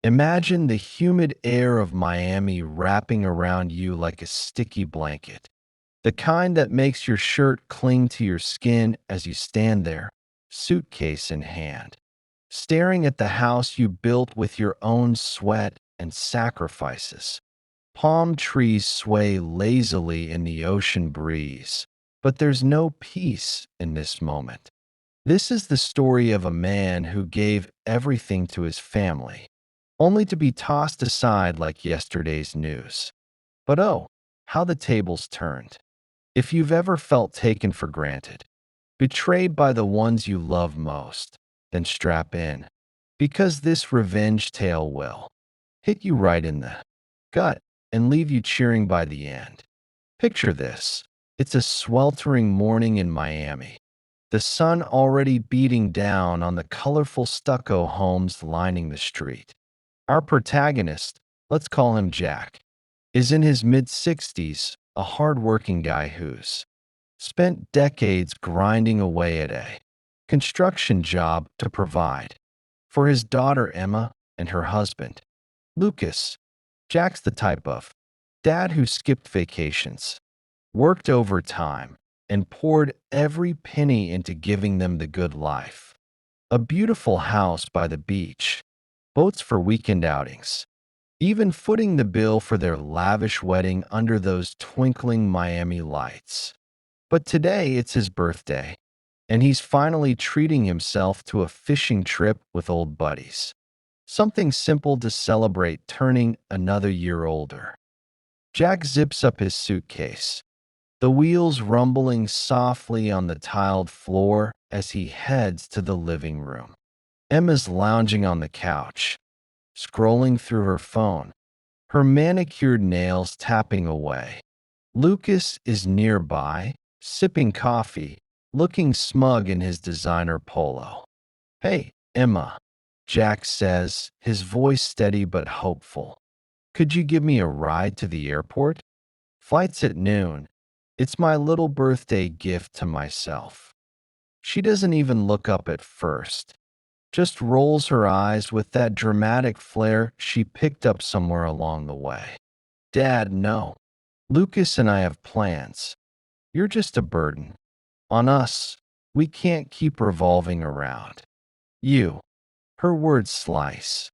Imagine the humid air of Miami wrapping around you like a sticky blanket, the kind that makes your shirt cling to your skin as you stand there, suitcase in hand, staring at the house you built with your own sweat and sacrifices. Palm trees sway lazily in the ocean breeze, but there's no peace in this moment. This is the story of a man who gave everything to his family, only to be tossed aside like yesterday's news. But oh, how the tables turned. If you've ever felt taken for granted, betrayed by the ones you love most, then strap in, because this revenge tale will hit you right in the gut and leave you cheering by the end. Picture this. It's a sweltering morning in Miami, the sun already beating down on the colorful stucco homes lining the street. Our protagonist, let's call him Jack, is in his mid-60s, a hardworking guy who's spent decades grinding away at a construction job to provide for his daughter Emma and her husband, Lucas. Jack's the type of dad who skipped vacations, worked overtime, and poured every penny into giving them the good life. A beautiful house by the beach, boats for weekend outings, even footing the bill for their lavish wedding under those twinkling Miami lights. But today it's his birthday, and he's finally treating himself to a fishing trip with old buddies. Something simple to celebrate turning another year older. Jack zips up his suitcase, the wheels rumbling softly on the tiled floor as he heads to the living room. Emma's lounging on the couch, scrolling through her phone, her manicured nails tapping away. Lucas is nearby, sipping coffee, looking smug in his designer polo. "Hey, Emma," Jack says, his voice steady but hopeful. "Could you give me a ride to the airport? Flight's at noon. It's my little birthday gift to myself." She doesn't even look up at first, just rolls her eyes with that dramatic flair she picked up somewhere along the way. "Dad, no. Lucas and I have plans. You're just a burden. On us, we can't keep revolving around. You." Her words slice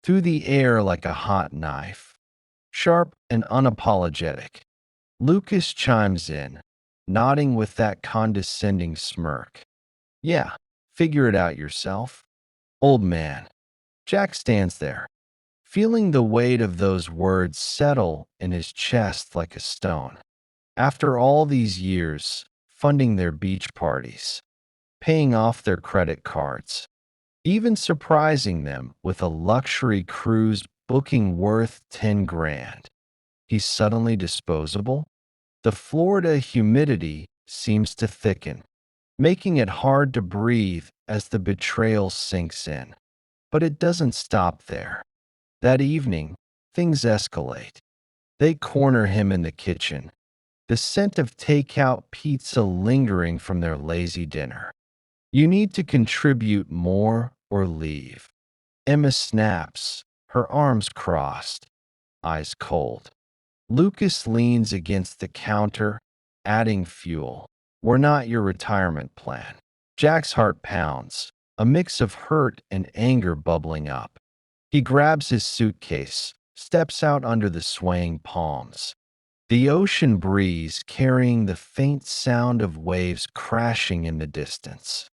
through the air like a hot knife, sharp and unapologetic. Lucas chimes in, nodding with that condescending smirk. "Yeah, figure it out yourself, old man." Jack stands there, feeling the weight of those words settle in his chest like a stone. After all these years, funding their beach parties, paying off their credit cards, even surprising them with a luxury cruise booking worth 10 grand, he's suddenly disposable? The Florida humidity seems to thicken, making it hard to breathe as the betrayal sinks in. But it doesn't stop there. That evening, things escalate. They corner him in the kitchen, the scent of takeout pizza lingering from their lazy dinner. "You need to contribute more or leave." Emma snaps, her arms crossed, eyes cold. Lucas leans against the counter, adding fuel. "We're not your retirement plan." Jack's heart pounds, a mix of hurt and anger bubbling up. He grabs his suitcase, steps out under the swaying palms, the ocean breeze carrying the faint sound of waves crashing in the distance.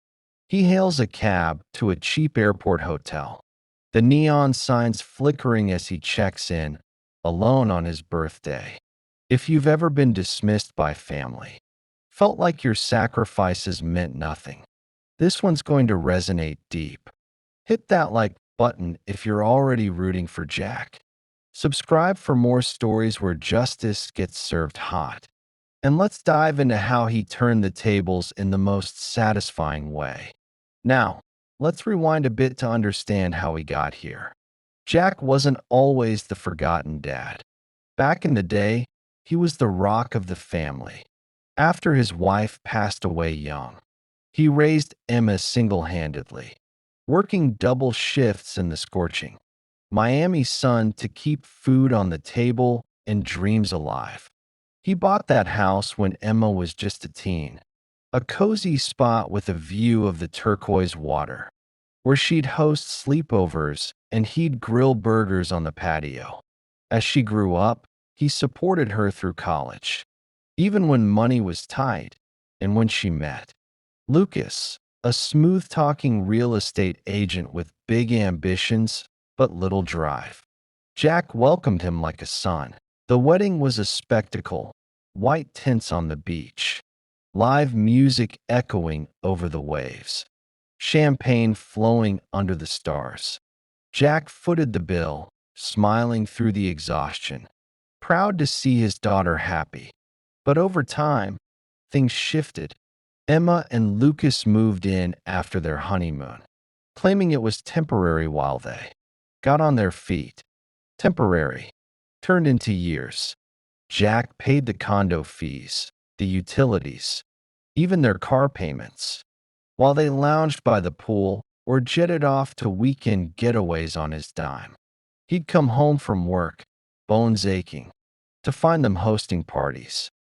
He hails a cab to a cheap airport hotel, the neon signs flickering as he checks in, alone on his birthday. If you've ever been dismissed by family, felt like your sacrifices meant nothing, this one's going to resonate deep. Hit that like button if you're already rooting for Jack. Subscribe for more stories where justice gets served hot. And let's dive into how he turned the tables in the most satisfying way. Now, let's rewind a bit to understand how he got here. Jack wasn't always the forgotten dad. Back in the day, he was the rock of the family. After his wife passed away young, he raised Emma single-handedly, working double shifts in the scorching Miami's sun to keep food on the table and dreams alive. He bought that house when Emma was just a teen, a cozy spot with a view of the turquoise water, where she'd host sleepovers and he'd grill burgers on the patio. As she grew up, he supported her through college, even when money was tight, and when she met Lucas, a smooth talking real estate agent with big ambitions but little drive. Jack welcomed him like a son. The wedding was a spectacle, white tents on the beach, live music echoing over the waves, champagne flowing under the stars. Jack footed the bill, smiling through the exhaustion, proud to see his daughter happy. But over time, things shifted. Emma and Lucas moved in after their honeymoon, claiming it was temporary while they got on their feet. Temporary turned into years. Jack paid the condo fees, the utilities, even their car payments, while they lounged by the pool or jetted off to weekend getaways on his dime. He'd come home from work, bones aching, to find them hosting parties,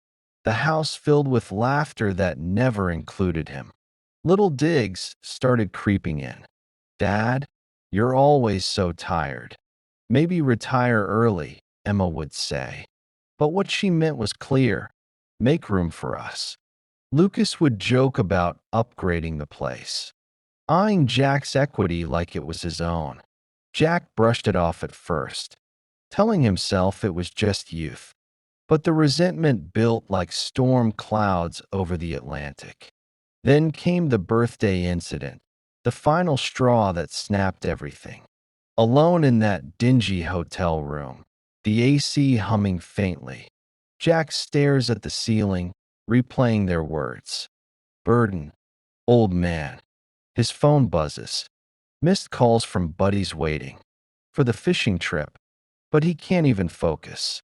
the house filled with laughter that never included him. Little digs started creeping in. Dad, you're always so tired. Maybe retire early, Emma would say. But what she meant was clear: make room for us. Lucas would joke about upgrading the place, eyeing Jack's equity like it was his own. Jack brushed it off at first, telling himself it was just youth. But the resentment built like storm clouds over the Atlantic. Then came the birthday incident, the final straw that snapped everything. Alone in that dingy hotel room, the AC humming faintly, Jack stares at the ceiling, replaying their words. Burden, old man. His phone buzzes. Missed calls from buddies waiting for the fishing trip, but he can't even focus.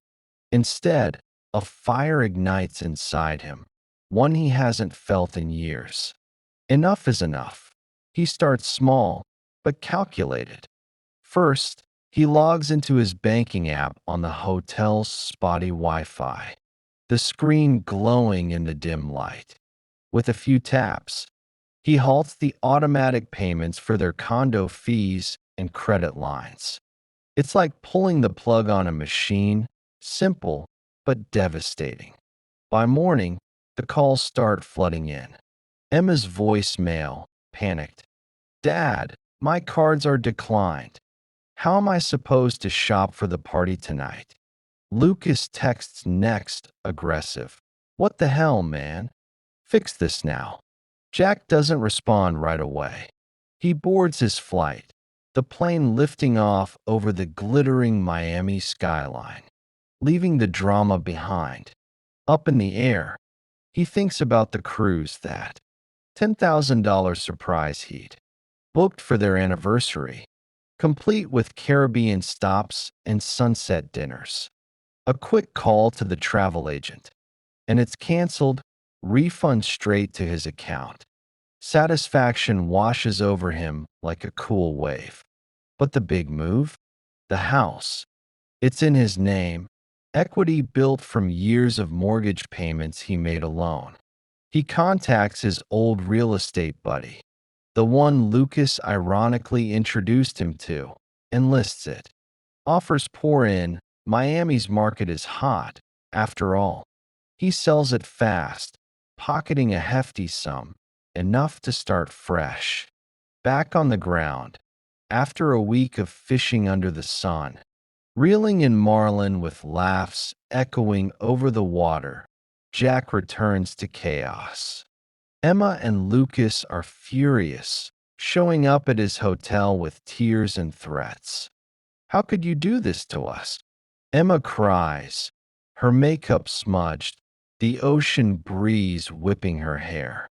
Instead, a fire ignites inside him, one he hasn't felt in years. Enough is enough. He starts small, but calculated. First, he logs into his banking app on the hotel's spotty Wi-Fi, the screen glowing in the dim light. With a few taps, he halts the automatic payments for their condo fees and credit lines. It's like pulling the plug on a machine, simple but devastating. By morning, the calls start flooding in. Emma's voicemail, panicked. Dad, my cards are declined. How am I supposed to shop for the party tonight? Lucas texts next, aggressive. What the hell, man? Fix this now. Jack doesn't respond right away. He boards his flight, the plane lifting off over the glittering Miami skyline, leaving the drama behind. Up in the air, he thinks about the cruise, that $10,000 surprise he'd booked for their anniversary, complete with Caribbean stops and sunset dinners. A quick call to the travel agent, and it's canceled, refund straight to his account. Satisfaction washes over him like a cool wave. But the big move? The house. It's in his name, equity built from years of mortgage payments he made alone. He contacts his old real estate buddy, the one Lucas ironically introduced him to, and lists it. Offers pour in. Miami's market is hot, after all. He sells it fast, pocketing a hefty sum, enough to start fresh. Back on the ground, after a week of fishing under the sun, reeling in marlin with laughs echoing over the water, Jack returns to chaos. Emma and Lucas are furious, showing up at his hotel with tears and threats. How could you do this to us? Emma cries, her makeup smudged, the ocean breeze whipping her hair.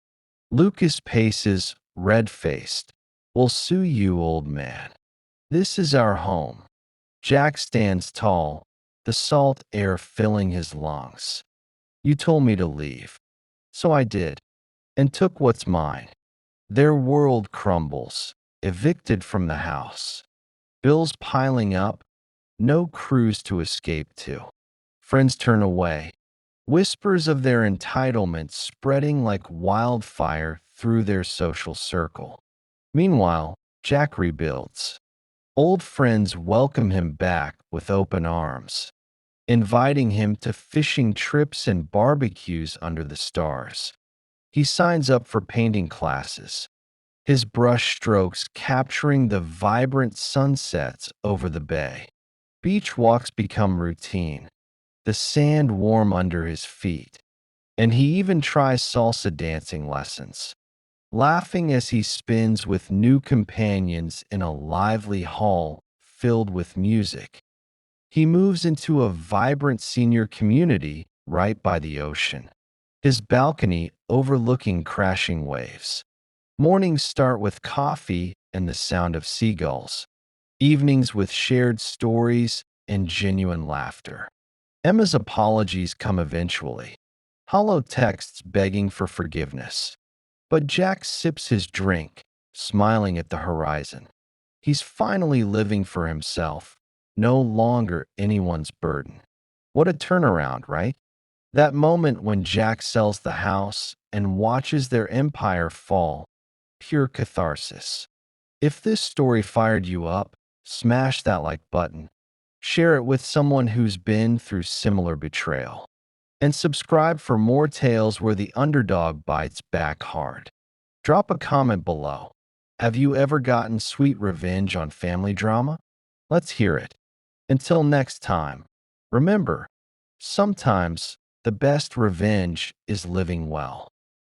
Lucas paces, red-faced. We'll sue you, old man. This is our home. Jack stands tall, the salt air filling his lungs. You told me to leave. So I did, and took what's mine. Their world crumbles, evicted from the house. Bills piling up, no cruise to escape to. Friends turn away, whispers of their entitlement spreading like wildfire through their social circle. Meanwhile, Jack rebuilds. Old friends welcome him back with open arms, inviting him to fishing trips and barbecues under the stars. He signs up for painting classes, his brush strokes capturing the vibrant sunsets over the bay. Beach walks become routine, the sand warm under his feet, and he even tries salsa dancing lessons, laughing as he spins with new companions in a lively hall filled with music. He moves into a vibrant senior community right by the ocean, his balcony overlooking crashing waves. Mornings start with coffee and the sound of seagulls, evenings with shared stories and genuine laughter. Emma's apologies come eventually, hollow texts begging for forgiveness. But Jack sips his drink, smiling at the horizon. He's finally living for himself, no longer anyone's burden. What a turnaround, right? That moment when Jack sells the house and watches their empire fall, pure catharsis. If this story fired you up, smash that like button. Share it with someone who's been through similar betrayal. And subscribe for more tales where the underdog bites back hard. Drop a comment below. Have you ever gotten sweet revenge on family drama? Let's hear it. Until next time, remember, sometimes the best revenge is living well.